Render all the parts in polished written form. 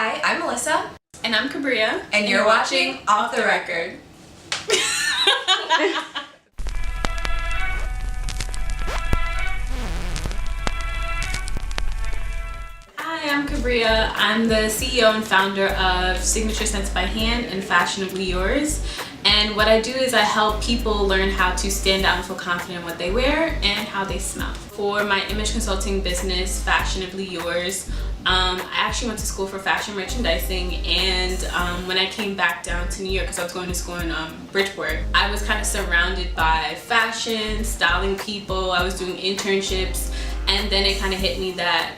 Hi, I'm Melissa. And I'm Kabrea. And you're watching Off the Record. Hi, I'm Kabrea. I'm the CEO and founder of Signature Scents by Hand and Fashionably Yours. And what I do is I help people learn how to stand out and feel confident in what they wear and how they smell. For my image consulting business, Fashionably Yours, I actually went to school for fashion merchandising, and when I came back down to New York, because I was going to school in Bridgeport, I was kind of surrounded by fashion, styling people. I was doing internships, and then it kind of hit me that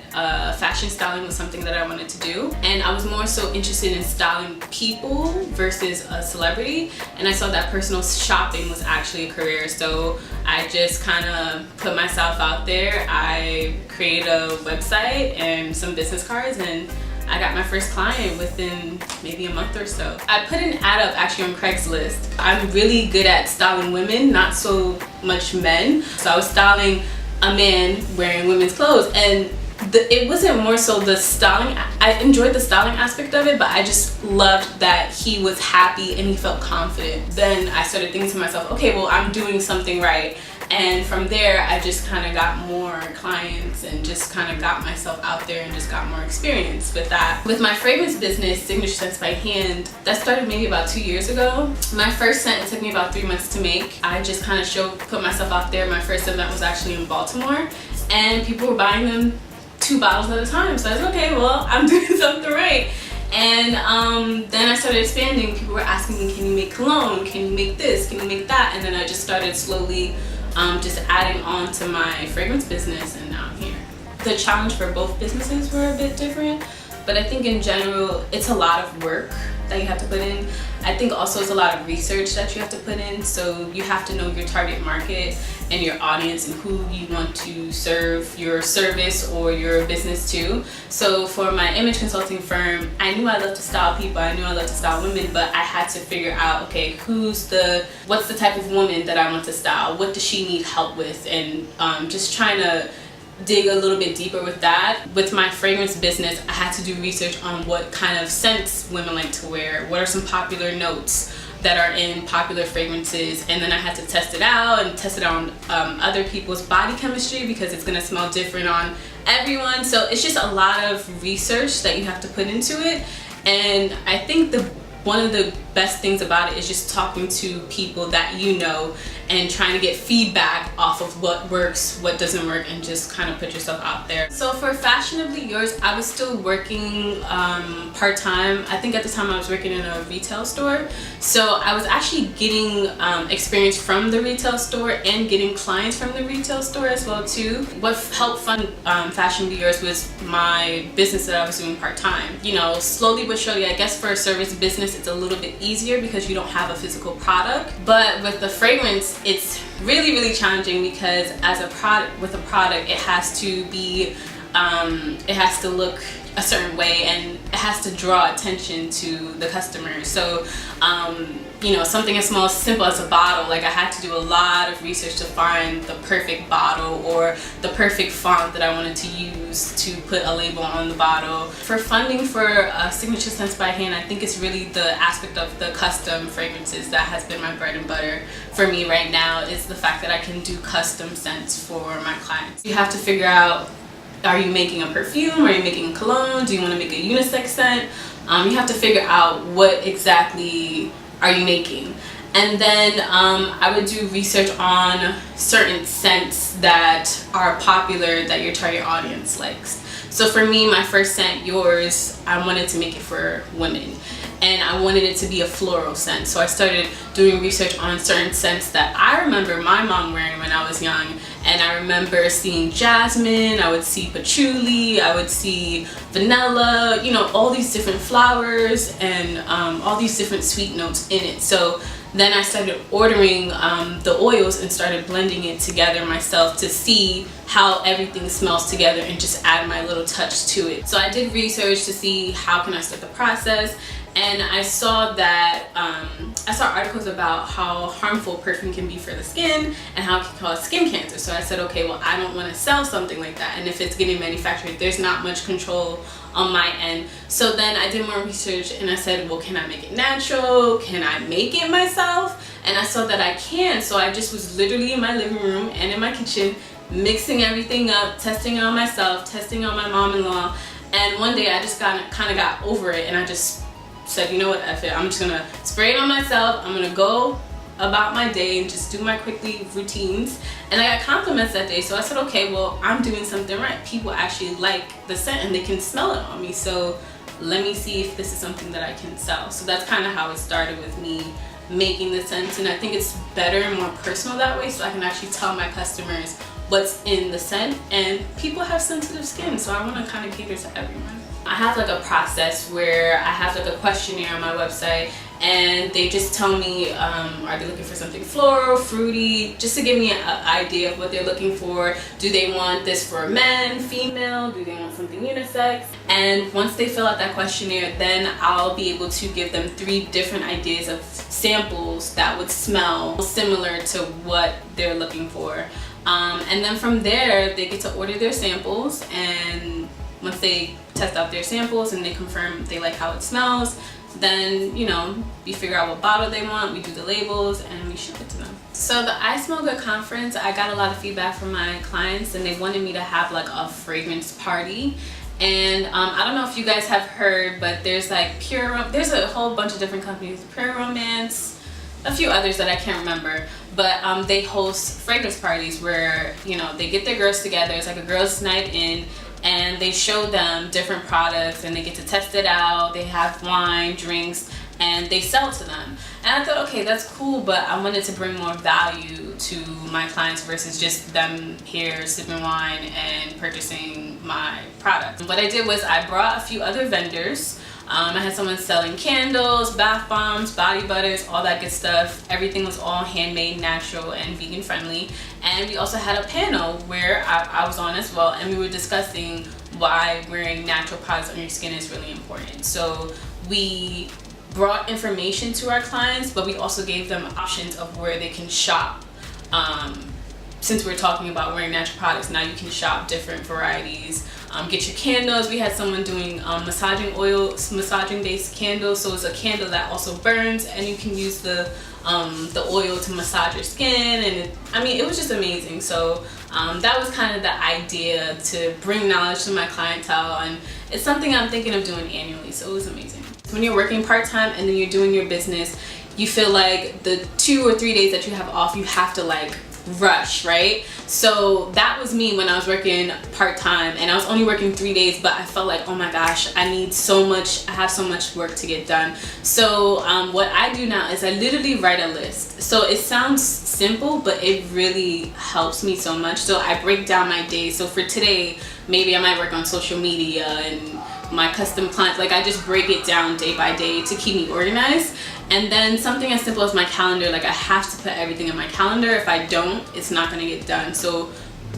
fashion styling was something that I wanted to do, and I was more so interested in styling people versus a celebrity, and I saw that personal shopping was actually a career. So I just kind of put myself out there. I created a website and some business cards, and I got my first client within maybe a month or so. I put an ad up actually on Craigslist. I'm really good at styling women, not so much men. So I was styling a man wearing women's clothes, and it wasn't more so the styling. I enjoyed the styling aspect of it, but I just loved that he was happy and he felt confident. Then I started thinking to myself, okay, well, I'm doing something right. And from there, I just kind of got more clients and just kind of got myself out there and just got more experience with that. With my fragrance business, Signature Scents by Hand, that started maybe about 2 years ago. My first scent, it took me about 3 months to make. I just kind of put myself out there. My first event was actually in Baltimore, and people were buying them 2 bottles at a time. So I was like, okay, well, I'm doing something right. And then I started expanding. People were asking me, can you make cologne? Can you make this? Can you make that? And then I just started slowly just adding on to my fragrance business, and now I'm here. The challenge for both businesses were a bit different, but I think in general it's a lot of work that you have to put in. I think also it's a lot of research that you have to put in, so you have to know your target market and your audience and who you want to serve your service or your business to. So for my image consulting firm, I knew I loved to style people, I knew I loved to style women, but I had to figure out, okay, what's the type of woman that I want to style? What does she need help with? And just trying to dig a little bit deeper with that. With my fragrance business, I had to do research on what kind of scents women like to wear, what are some popular notes that are in popular fragrances, and then I had to test it out and test it on other people's body chemistry, because it's gonna smell different on everyone. So it's just a lot of research that you have to put into it, and I think one of the best things about it is just talking to people that you know and trying to get feedback off of what works, what doesn't work, and just kind of put yourself out there. So for Fashionably Yours, I was still working part-time. I think at the time I was working in a retail store. So I was actually getting experience from the retail store and getting clients from the retail store as well too. What helped fund Fashionably Yours was my business that I was doing part-time. You know, slowly but surely, I guess for a service business, it's a little bit easier because you don't have a physical product. But with the fragrance, it's really, really challenging, because as a product, with a product, it has to be, it has to look a certain way, and it has to draw attention to the customer. So, you know, something as small, as simple as a bottle, like I had to do a lot of research to find the perfect bottle or the perfect font that I wanted to use to put a label on the bottle. For funding for Signature Scents by Hand, I think it's really the aspect of the custom fragrances that has been my bread and butter for me right now, is the fact that I can do custom scents for my clients. You have to figure out, are you making a perfume? Are you making a cologne? Do you want to make a unisex scent? You have to figure out what exactly are you making. And then I would do research on certain scents that are popular that your target audience likes. So for me, my first scent, Yours, I wanted to make it for women, and I wanted it to be a floral scent. So I started doing research on certain scents that I remember my mom wearing when I was young. And I remember seeing jasmine, I would see patchouli, I would see vanilla, you know, all these different flowers and all these different sweet notes in it. So then I started ordering the oils and started blending it together myself to see how everything smells together and just add my little touch to it. So I did research to see how can I start the process, and I saw that I saw articles about how harmful perfume can be for the skin and how it can cause skin cancer. So I said, okay, well, I don't want to sell something like that, and if it's getting manufactured, there's not much control on my end. So then I did more research and I said, well, can I make it natural? Can I make it myself? And I saw that I can. So I just was literally in my living room and in my kitchen mixing everything up, testing it on myself, testing on my mom-in-law. And one day I just kind of got over it, and I just said, you know what, F it, I'm just gonna spray it on myself. I'm gonna go about my day and just do my quickly routines. And I got compliments that day, so I said, okay, well, I'm doing something right. People actually like the scent and they can smell it on me, so let me see if this is something that I can sell. So that's kind of how it started with me making the scents, and I think it's better and more personal that way, so I can actually tell my customers what's in the scent. And people have sensitive skin, so I want to kind of cater to everyone. I have like a process where I have like a questionnaire on my website, and they just tell me are they looking for something floral, fruity, just to give me an idea of what they're looking for. Do they want this for men, female? Do they want something unisex? And once they fill out that questionnaire, then I'll be able to give them 3 different ideas of samples that would smell similar to what they're looking for. And then from there, they get to order their samples, and once they test out their samples and they confirm they like how it smells, then, you know, we figure out what bottle they want, we do the labels, and we ship it to them. So the I Smell Good conference, I got a lot of feedback from my clients, and they wanted me to have like a fragrance party. And I don't know if you guys have heard, but there's like there's a whole bunch of different companies, Pure Romance, a few others that I can't remember, but they host fragrance parties where, you know, they get their girls together. It's like a girls' night in, and they show them different products and they get to test it out. They have wine, drinks, and they sell to them. And I thought, okay, that's cool, but I wanted to bring more value to my clients versus just them here sipping wine and purchasing my product. What I did was I brought a few other vendors. I had someone selling candles, bath bombs, body butters, all that good stuff. Everything was all handmade, natural, and vegan friendly. And we also had a panel where I was on as well, and we were discussing why wearing natural products on your skin is really important. So we brought information to our clients, but we also gave them options of where they can shop. Since we're talking about wearing natural products, now you can shop different varieties. Get your candles. We had someone doing massaging based candles, so it's a candle that also burns, and you can use the oil to massage your skin, and it was just amazing. So that was kind of the idea, to bring knowledge to my clientele, and it's something I'm thinking of doing annually, so it was amazing. When you're working part-time and then you're doing your business, you feel like the 2 or 3 days that you have off, you have to like rush, right? So that was me when I was working part-time, and I was only working 3 days, but I felt like, oh my gosh, I have so much work to get done. So what I do now is I literally write a list. So it sounds simple, but it really helps me so much. So I break down my days. So for today, maybe I might work on social media and my custom clients. Like, I just break it down day by day to keep me organized. And then something as simple as my calendar, like I have to put everything in my calendar. If I don't, it's not gonna get done. So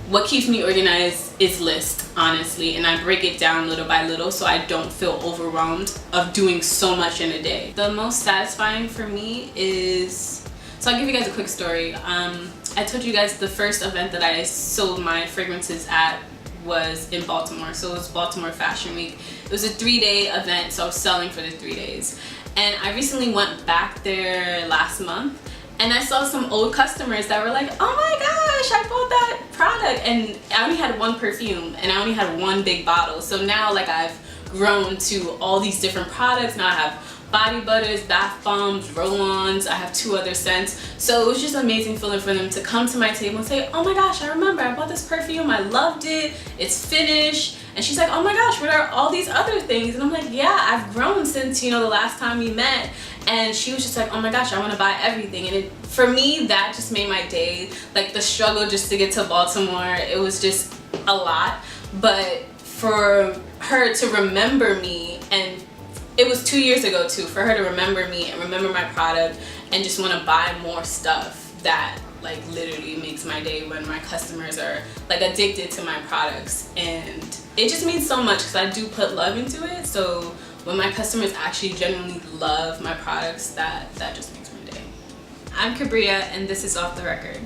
what keeps me organized is list, honestly, and I break it down little by little so I don't feel overwhelmed of doing so much in a day. The most satisfying for me is, so I'll give you guys a quick story. I told you guys the first event that I sold my fragrances at was in Baltimore. So it was Baltimore Fashion Week. It was a 3-day event, so I was selling for the 3 days. And I recently went back there last month, and I saw some old customers that were like, oh my gosh, I bought that product, and I only had one perfume and I only had one big bottle. So now, like, I've grown to all these different products. Now I have body butters, bath bombs, roll-ons. I have 2 other scents. So it was just amazing feeling for them to come to my table and say, oh my gosh, I remember I bought this perfume, I loved it, it's finished. And she's like, oh my gosh, what are all these other things? And I'm like, yeah, I've grown since, you know, the last time we met. And she was just like, oh my gosh, I want to buy everything. And for me, that just made my day. Like, the struggle just to get to Baltimore, it was just a lot. But for her to remember me, and it was 2 years ago too, for her to remember me and remember my product and just want to buy more stuff, that like literally makes my day when my customers are like addicted to my products, and it just means so much because I do put love into it. So when my customers actually genuinely love my products, that just makes my day. I'm Kabrea, and this is Off the Record.